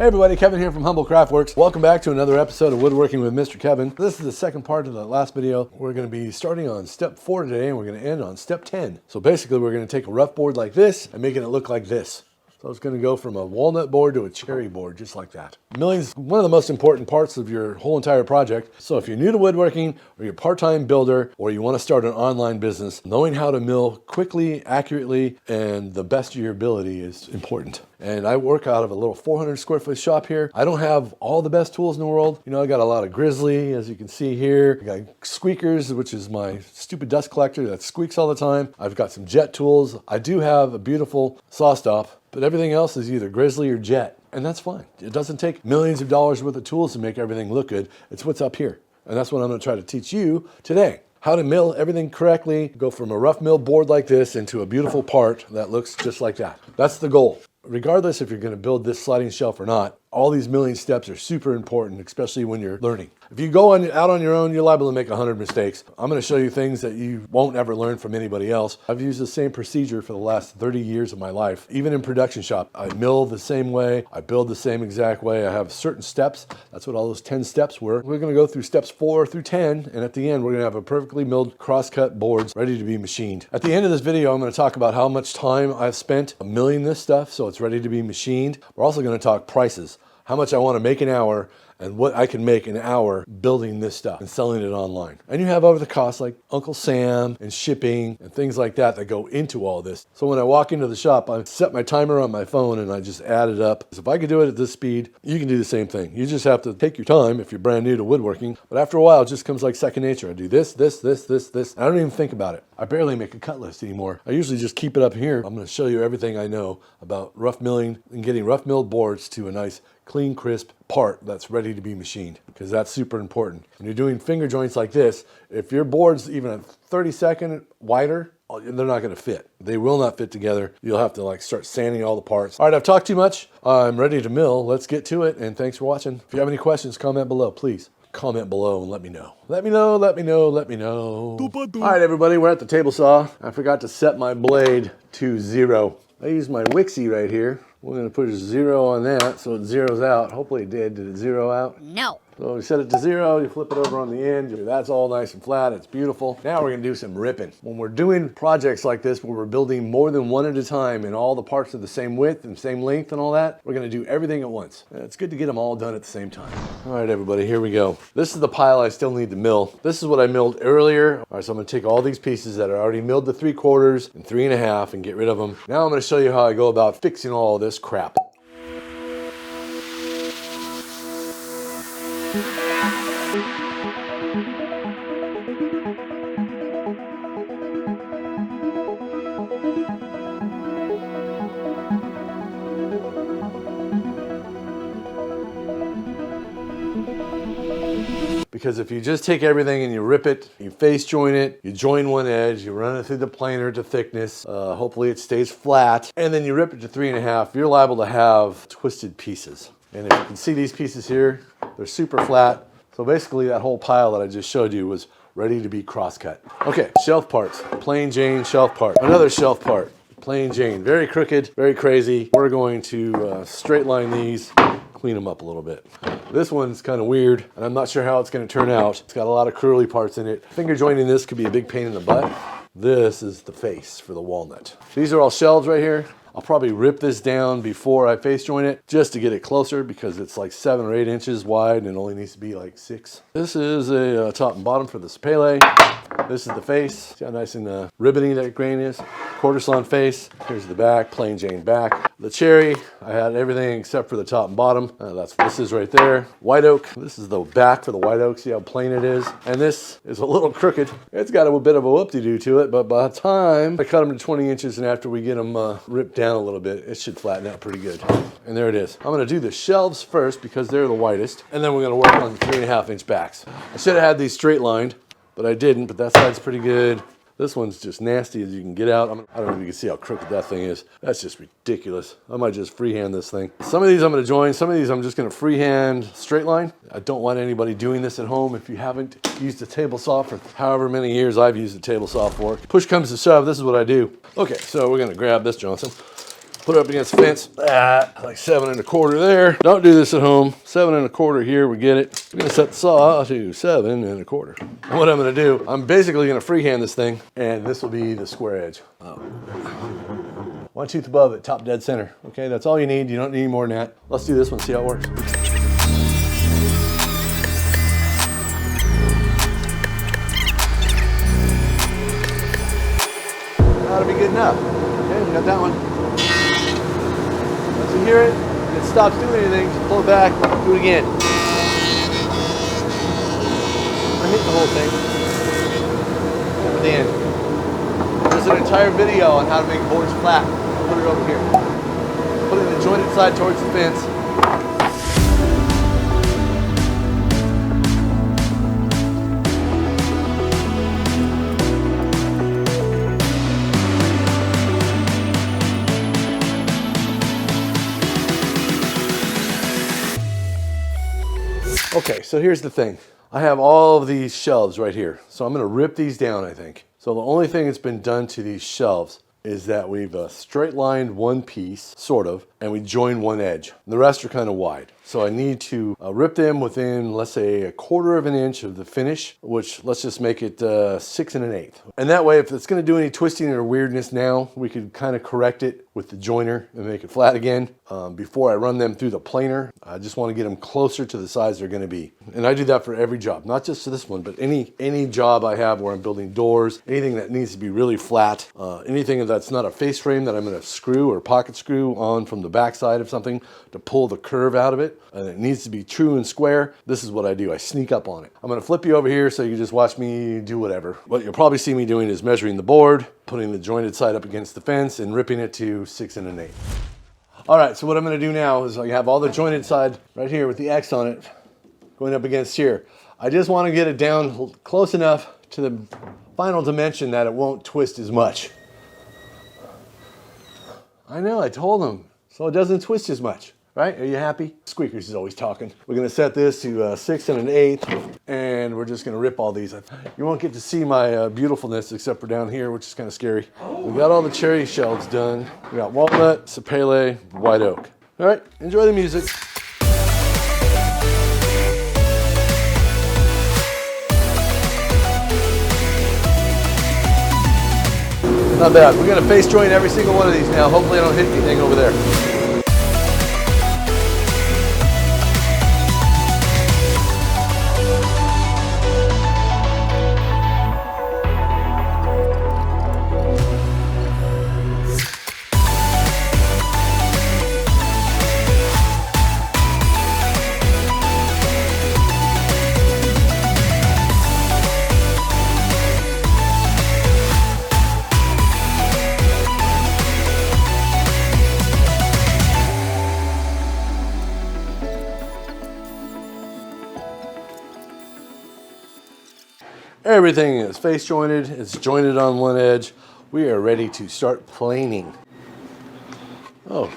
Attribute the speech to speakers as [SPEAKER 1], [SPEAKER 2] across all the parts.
[SPEAKER 1] Hey everybody, Kevin here from HumboldtCraftworks. Welcome back to another episode of Woodworking with Mr. Kevin. This is the second part of the last video. We're going to be starting on step 4 today and we're going to end on step 10. So basically we're going to take a rough board like this and making it look like this. So it's going to go from a walnut board to a cherry board, just like that. Milling is one of the most important parts of your whole entire project. So if you're new to woodworking, or you're a part-time builder, or you want to start an online business, knowing how to mill quickly, accurately, and the best of your ability is important. And I work out of a little 400 square foot shop here. I don't have all the best tools in the world. You know, I got a lot of Grizzly, as you can see here. I got Squeakers, which is my stupid dust collector that squeaks all the time. I've got some Jet tools. I do have a beautiful saw stop, but everything else is either Grizzly or Jet, and that's fine. It doesn't take millions of dollars worth of tools to make everything look good. It's what's up here, and that's what I'm going to try to teach you today. How to mill everything correctly, go from a rough mill board like this into a beautiful part that looks just like that. That's the goal. Regardless if you're going to build this sliding shelf or not, all these milling steps are super important, especially when you're learning. If you go out on your own, you're liable to make 100 mistakes. I'm going to show you things that you won't ever learn from anybody else. I've used the same procedure for the last 30 years of my life. Even in production shop, I mill the same way. I build the same exact way. I have certain steps. That's what all those 10 steps were. We're going to go through steps 4 through 10, and at the end, we're going to have a perfectly milled cross-cut boards ready to be machined. At the end of this video, I'm going to talk about how much time I've spent milling this stuff so it's ready to be machined. We're also going to talk prices. How much I want to make an hour and what I can make an hour building this stuff and selling it online. And you have other costs like Uncle Sam and shipping and things like that that go into all this. So when I walk into the shop, I set my timer on my phone and I just add it up. So if I could do it at this speed, you can do the same thing. You just have to take your time if you're brand new to woodworking. But after a while, it just comes like second nature. I do this. I don't even think about it. I barely make a cut list anymore. I usually just keep it up here. I'm going to show you everything I know about rough milling and getting rough milled boards to a nice clean, crisp part that's ready to be machined, because that's super important. When you're doing finger joints like this, if your board's even a 32nd wider, they're not going to fit. They will not fit together. You'll have to like start sanding all the parts. All right, I've talked too much. I'm ready to mill. Let's get to it, and thanks for watching. If you have any questions, comment below, please. Comment below and let me know. Let me know. All right, everybody, we're at the table saw. I forgot to set my blade to 0. I used my Wixie right here. We're going to put a 0 on that so it zeroes out. Hopefully it did. Did it zero out?
[SPEAKER 2] No.
[SPEAKER 1] So we set it to 0, you flip it over on the end, that's all nice and flat, it's beautiful. Now we're gonna do some ripping. When we're doing projects like this where we're building more than one at a time and all the parts are the same width and same length and all that, we're gonna do everything at once. It's good to get them all done at the same time. All right, everybody, here we go. This is the pile I still need to mill. This is what I milled earlier. All right, so I'm gonna take all these pieces that are already milled to 3/4 and 3.5 and get rid of them. Now I'm gonna show you how I go about fixing all this crap. Because if you just take everything and you rip it, you face joint it, you join one edge, you run it through the planer to thickness, hopefully it stays flat, and then you rip it to 3.5, you're liable to have twisted pieces. And if you can see these pieces here, they're super flat. So basically that whole pile that I just showed you was ready to be cross-cut. Okay, shelf parts, plain Jane shelf part. Another shelf part, plain Jane, very crooked, very crazy. We're going to straight line these, clean them up a little bit. This one's kind of weird, and I'm not sure how it's going to turn out. It's got a lot of curly parts in it. Finger jointing this could be a big pain in the butt. This is the face for the walnut. These are all shelves right here. I'll probably rip this down before I face joint it just to get it closer because it's like 7 or 8 inches wide and it only needs to be like 6. This is a top and bottom for the spele. This is the face. See how nice and ribbony that grain is? Quarter sawn face. Here's the back, plain Jane back. The cherry, I had everything except for the top and bottom. This is right there. White oak. This is the back for the white oak. See how plain it is? And this is a little crooked. It's got a bit of a whoop-de-doo to it, but by the time I cut them to 20 inches and after we get them ripped down a little bit, it should flatten out pretty good. And there it is. I'm going to do the shelves first because they're the widest, and then we're going to work on the 3.5 inch backs. I should have had these straight lined, but I didn't, but that side's pretty good. This one's just nasty as you can get out. I don't know if you can see how crooked that thing is. That's just ridiculous. I might just freehand this thing. Some of these I'm going to join. Some of these I'm just going to freehand straight line. I don't want anybody doing this at home if you haven't used a table saw for however many years I've used a table saw for. Push comes to shove, this is what I do. Okay, so we're going to grab this Johnson. Put it up against the fence. Like 7 1/4 there. Don't do this at home. 7 1/4 here, we get it. I'm gonna set the saw to 7 1/4. And what I'm gonna do, I'm basically gonna freehand this thing, and this will be the square edge. 1/2 above it, top dead center. Okay, that's all you need. You don't need any more than that. Let's do this one, see how it works. That'll be good enough. Okay, we got that one. Once you hear it, and it stops doing anything, just pull it back, do it again. I hit the whole thing. At the end. There's an entire video on how to make boards flat. I'll put it over here. Put it in the jointed side towards the fence. Okay, so here's the thing. I have all of these shelves right here. So I'm gonna rip these down, I think. So the only thing that's been done to these shelves is that we've straight lined one piece, sort of, and we join one edge. The rest are kind of wide. So I need to rip them within, let's say, 1/4 of an inch of the finish, which let's just make it 6 1/8. And that way, if it's gonna do any twisting or weirdness now, we could kind of correct it with the joiner and make it flat again. Before I run them through the planer, I just want to get them closer to the size they're going to be. And I do that for every job, not just to this one, but any job I have where I'm building doors, anything that needs to be really flat, anything that's not a face frame that I'm going to screw or pocket screw on from the back side of something to pull the curve out of it, and it needs to be true and square. This is what I do. I sneak up on it. I'm going to flip you over here so you can just watch me do whatever. What you'll probably see me doing is measuring the board, putting the jointed side up against the fence, and ripping it to 6 1/8. All right, so what I'm gonna do now is I have all the jointed side right here with the X on it going up against here. I just wanna get it down close enough to the final dimension that it won't twist as much. I know, I told them, so it doesn't twist as much, right? Are you happy? Squeakers is always talking. We're gonna set this to 6 1/8, and we're just gonna rip all these. You won't get to see my beautifulness except for down here, which is kind of scary. We got all the cherry shelves done. We got walnut, sapele, white oak. All right, enjoy the music. Not bad. We're gonna face joint every single one of these now. Hopefully I don't hit anything over there. Everything is face jointed, it's jointed on one edge. We are ready to start planing. Oh,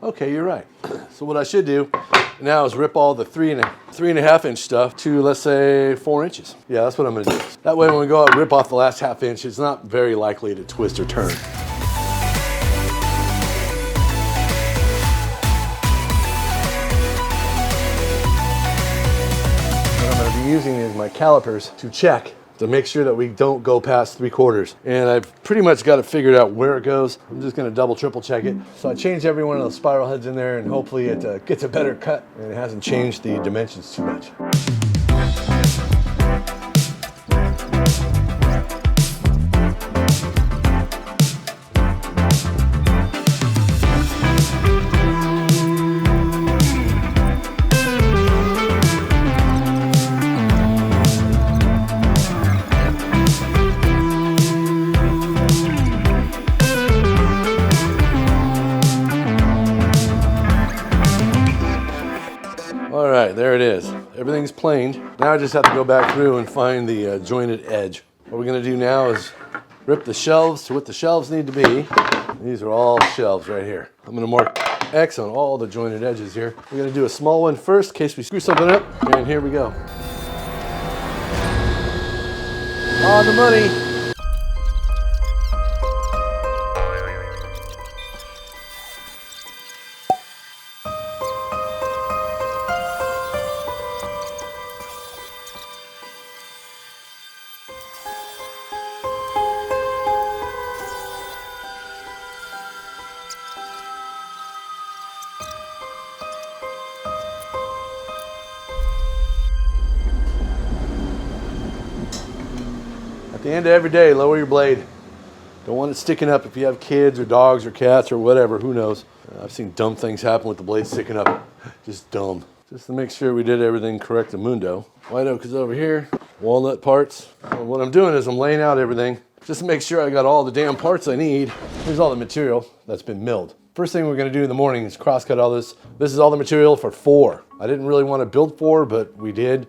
[SPEAKER 1] okay, you're right. So what I should do now is rip all the 3 1/2 inch stuff to, let's say, 4 inches. Yeah, that's what I'm gonna do. That way when we go out and rip off the last 1/2 inch, it's not very likely to twist or turn. Using is my calipers to check to make sure that we don't go past 3/4. And I've pretty much got it figured out where it goes. I'm just gonna double, triple check it. So I changed every one of those spiral heads in there, and hopefully it gets a better cut and it hasn't changed the dimensions too much. All right, there it is. Everything's planed. Now I just have to go back through and find the jointed edge. What we're gonna do now is rip the shelves to what the shelves need to be. These are all shelves right here. I'm gonna mark X on all the jointed edges here. We're gonna do a small one first in case we screw something up, and here we go. On the money. At the end of every day, lower your blade. Don't want it sticking up if you have kids or dogs or cats or whatever, who knows. I've seen dumb things happen with the blade sticking up. Just dumb. Just to make sure we did everything correct mundo. White oak is over here, walnut parts. And what I'm doing is I'm laying out everything just to make sure I got all the damn parts I need. Here's all the material that's been milled. First thing we're gonna do in the morning is cross-cut all this. This is all the material for 4. I didn't really want to build 4, but we did.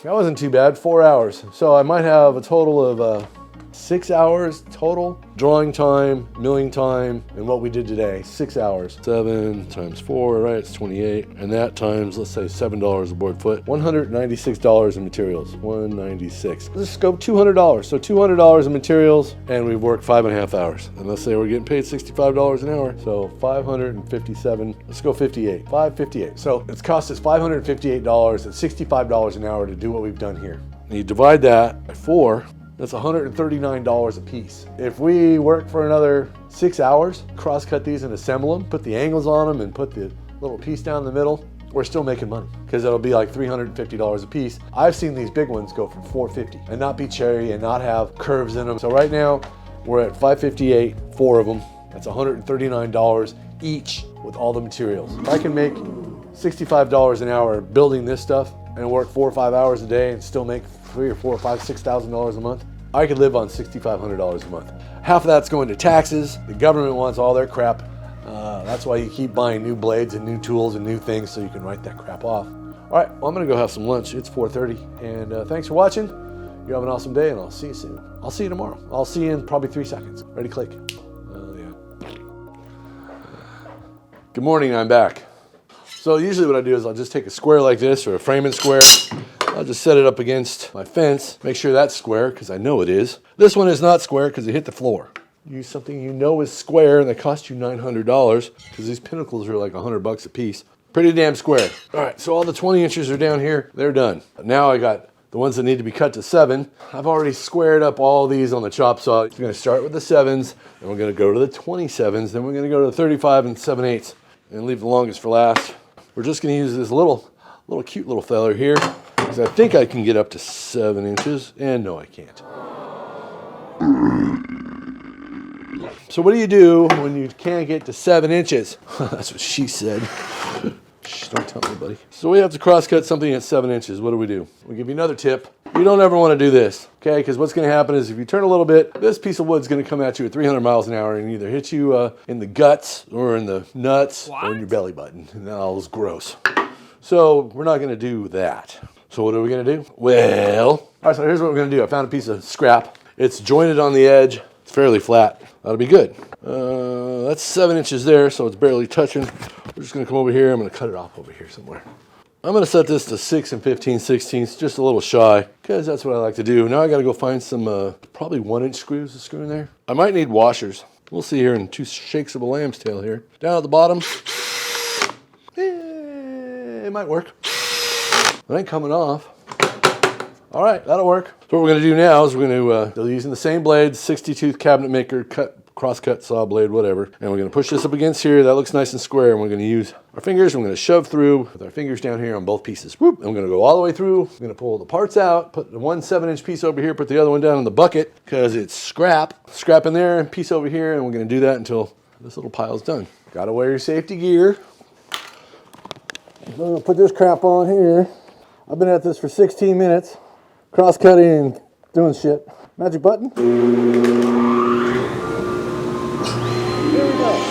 [SPEAKER 1] That wasn't too bad, 4 hours. So I might have a total of 6 hours total. Drawing time, milling time, and what we did today, 6 hours. 7 times 4, right, it's 28. And that times, let's say $7 a board foot. $196 in materials, 196. Let's go $200. So $200 in materials, and we've worked 5.5 hours. And let's say we're getting paid $65 an hour. So 557, let's go 58, 558. So it's cost us $558 at $65 an hour to do what we've done here. And you divide that by 4, that's $139 a piece. If we work for another 6 hours, cross-cut these and assemble them, put the angles on them and put the little piece down the middle, we're still making money because it'll be like $350 a piece. I've seen these big ones go for $450 and not be cherry and not have curves in them. So right now we're at $558, 4 of them. That's $139 each with all the materials. If I can make $65 an hour building this stuff and work 4 or 5 hours a day and still make $3,000 or $4,000 or $5,000, $6,000 a month, I could live on $6,500 a month. Half of that's going to taxes. The government wants all their crap. That's why you keep buying new blades and new tools and new things so you can write that crap off. All right, well, I'm gonna go have some lunch. It's 4:30, and thanks for watching. You have an awesome day, and I'll see you soon. I'll see you tomorrow. I'll see you in probably 3 seconds. Ready, click. Yeah. Good morning, I'm back. So usually what I do is I'll just take a square like this or a framing square. I'll just set it up against my fence, make sure that's square because I know it is. This one is not square because it hit the floor. Use something you know is square and that cost you $900 because these pinnacles are like $100 a piece. Pretty damn square. All right, so all the 20 inches are down here, they're done. Now I got the ones that need to be cut to 7. I've already squared up all these on the chop saw. We're gonna start with the 7s, and we're gonna go to the 27s, then we're gonna go to the 35 and 7/8 and leave the longest for last. We're just gonna use this little cute little fella here because I think I can get up to 7 inches, and no, I can't. So what do you do when you can't get to 7 inches? That's what she said. Shh, don't tell anybody. So we have to cross-cut something at 7 inches. What do? We give you another tip. You don't ever want to do this, okay? Because what's going to happen is if you turn a little bit, this piece of wood's going to come at you at 300 miles an hour and either hit you in the guts or in the nuts or in your belly button. And that all is gross. So we're not going to do that. So what are we going to do? Well, all right, so here's what we're going to do. I found a piece of scrap. It's jointed on the edge. It's fairly flat. That'll be good. That's 7 inches there, so it's barely touching. We're just gonna come over here. I'm gonna cut it off over here somewhere. I'm gonna set this to 6 15/16, just a little shy, because that's what I like to do. Now I gotta go find some probably 1-inch screws to screw in there. I might need washers. We'll see here in 2 shakes of a lamb's tail here. Down at the bottom, it might work. It ain't coming off. All right, that'll work. So what we're gonna do now is we're gonna, using the same blade, 60-tooth cabinet maker, cross-cut saw blade, whatever. And we're gonna push this up against here. That looks nice and square. And we're gonna use our fingers. I'm gonna shove through with our fingers down here on both pieces. Whoop, and we're gonna go all the way through. I'm gonna pull the parts out, put the one 7-inch piece over here, put the other one down in the bucket because it's scrap in there, piece over here. And we're gonna do that until this little pile's done. Gotta wear your safety gear. I'm gonna put this crap on here. I've been at this for 16 minutes. Cross-cutting and doing shit. Magic button. There we go.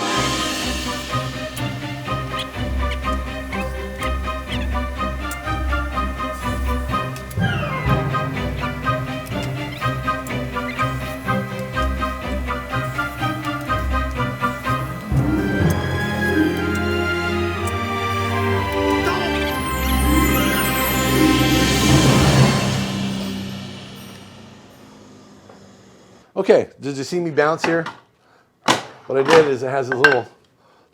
[SPEAKER 1] Okay, did you see me bounce here? What I did is it has this little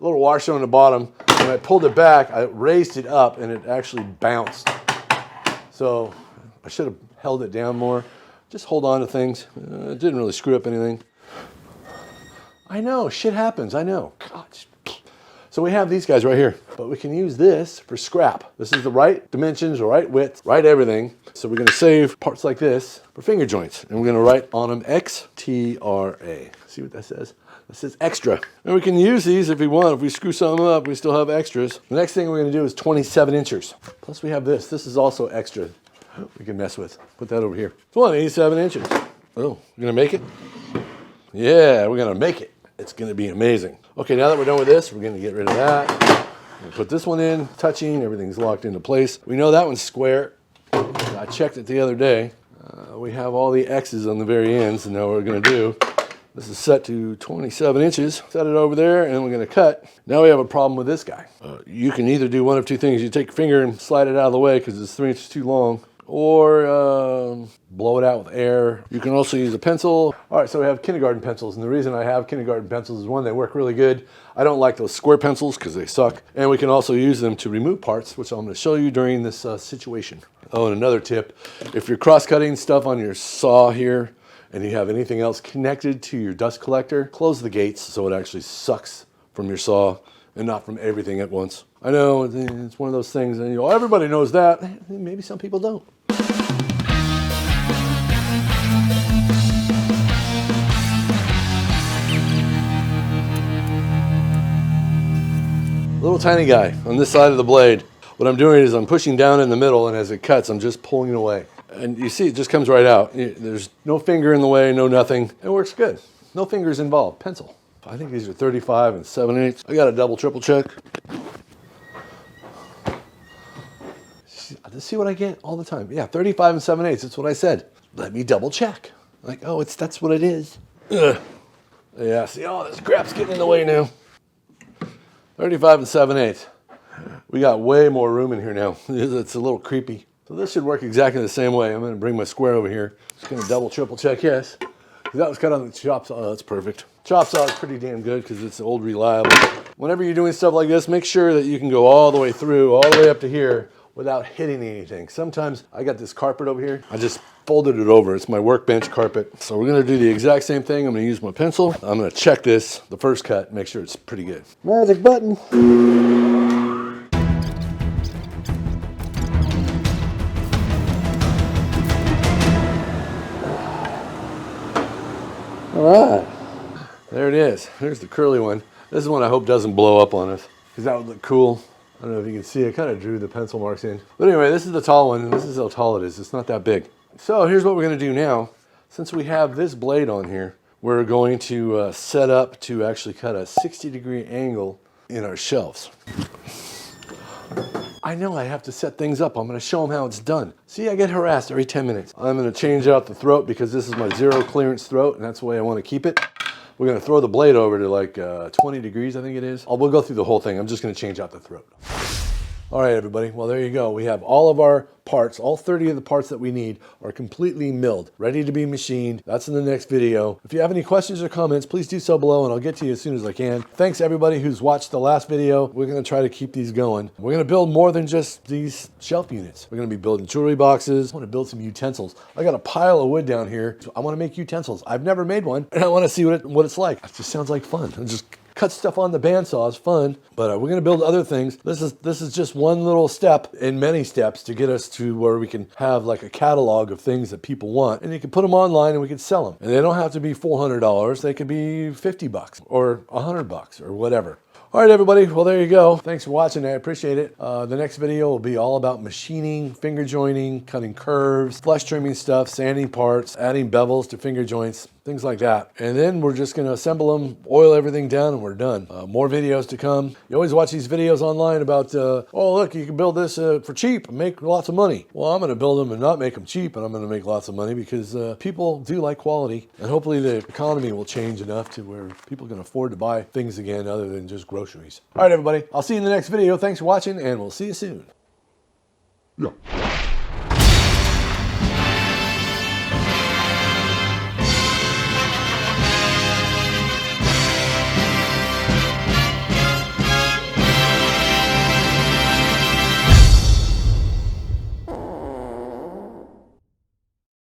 [SPEAKER 1] washer on the bottom. When I pulled it back, I raised it up and it actually bounced. So I should have held it down more. Just hold on to things. It didn't really screw up anything. I know, shit happens, I know. God. So we have these guys right here, but we can use this for scrap. This is the right dimensions, right width, right everything. So we're gonna save parts like this for finger joints, and we're gonna write on them XTRA. See what that says? It says extra. And we can use these if we want. If we screw something up, we still have extras. The next thing we're gonna do is 27 inches. Plus we have this. This is also extra we can mess with. Put that over here. 27 inches. Oh, we're gonna make it? Yeah, we're gonna make it. It's gonna be amazing. Okay, now that we're done with this, we're gonna get rid of that. Put this one in, touching, everything's locked into place. We know that one's square. I checked it the other day. We have all the X's on the very ends, and now what we're gonna do, this is set to 27 inches. Set it over there, and we're gonna cut. Now we have a problem with this guy. You can either do one of two things. You take your finger and slide it out of the way because it's 3 inches too long, or blow it out with air. You can also use a pencil. All right, so we have kindergarten pencils, and the reason I have kindergarten pencils is one, they work really good. I don't like those square pencils because they suck, and we can also use them to remove parts, which I'm going to show you during this situation. Oh, and another tip, if you're cross-cutting stuff on your saw here, and you have anything else connected to your dust collector, close the gates so it actually sucks from your saw and not from everything at once. I know, it's one of those things, and everybody knows that. Maybe some people don't. Little tiny guy on this side of the blade. What I'm doing is I'm pushing down in the middle, and as it cuts, I'm just pulling it away. And you see, it just comes right out. There's no finger in the way, no nothing. It works good. No fingers involved. Pencil. I think these are 35 and 7/8. I got a double, triple check. See what I get all the time? Yeah, 35 and 7/8. That's what I said. Let me double check. Like, oh, that's what it is. Ugh. Yeah, see, oh, this crap's getting in the way now. 35 and 7/8. We got way more room in here now. It's a little creepy. So this should work exactly the same way. I'm going to bring my square over here. Just going to double, triple check, yes. That was cut on the chop saw. Oh, that's perfect. Chop saw is pretty damn good because it's old, reliable. Whenever you're doing stuff like this, make sure that you can go all the way through, all the way up to here without hitting anything. Sometimes I got this carpet over here. I just folded it over. It's my workbench carpet. So we're going to do the exact same thing. I'm going to use my pencil. I'm going to check this, the first cut, make sure it's pretty good. Magic button. All right, there it is. Here's the curly one. This is one I hope doesn't blow up on us because that would look cool. I don't know if you can see, I kind of drew the pencil marks in. But anyway, this is the tall one, and this is how tall it is. It's not that big. So here's what we're going to do now. Since we have this blade on here, we're going to set up to actually cut a 60-degree angle in our shelves. I know I have to set things up. I'm going to show them how it's done. See, I get harassed every 10 minutes. I'm going to change out the throat because this is my zero clearance throat, and that's the way I want to keep it. We're going to throw the blade over to like 20 degrees, I think it is. We'll go through the whole thing. I'm just going to change out the throat. All right, everybody. Well, there you go. We have all of our parts, all 30 of the parts that we need are completely milled, ready to be machined. That's in the next video. If you have any questions or comments, please do so below and I'll get to you as soon as I can. Thanks everybody who's watched the last video. We're going to try to keep these going. We're going to build more than just these shelf units. We're going to be building jewelry boxes. I want to build some utensils. I got a pile of wood down here. So I want to make utensils. I've never made one and I want to see what it's like. It just sounds like fun. And just cut stuff on the bandsaw is fun, but we're going to build other things. This is just one little step in many steps to get us to where we can have like a catalog of things that people want, and you can put them online and we can sell them. And they don't have to be $400. They could be $50 or $100 or whatever. All right, everybody. Well, there you go. Thanks for watching. I appreciate it. The next video will be all about machining, finger jointing, cutting curves, flush trimming stuff, sanding parts, adding bevels to finger joints, things like that. And then we're just going to assemble them, oil everything down, and we're done. More videos to come. You always watch these videos online about, oh, look, you can build this for cheap and make lots of money. Well, I'm going to build them and not make them cheap, and I'm going to make lots of money because people do like quality. And hopefully the economy will change enough to where people can afford to buy things again other than just groceries. All right, everybody. I'll see you in the next video. Thanks for watching, and we'll see you soon. Yeah.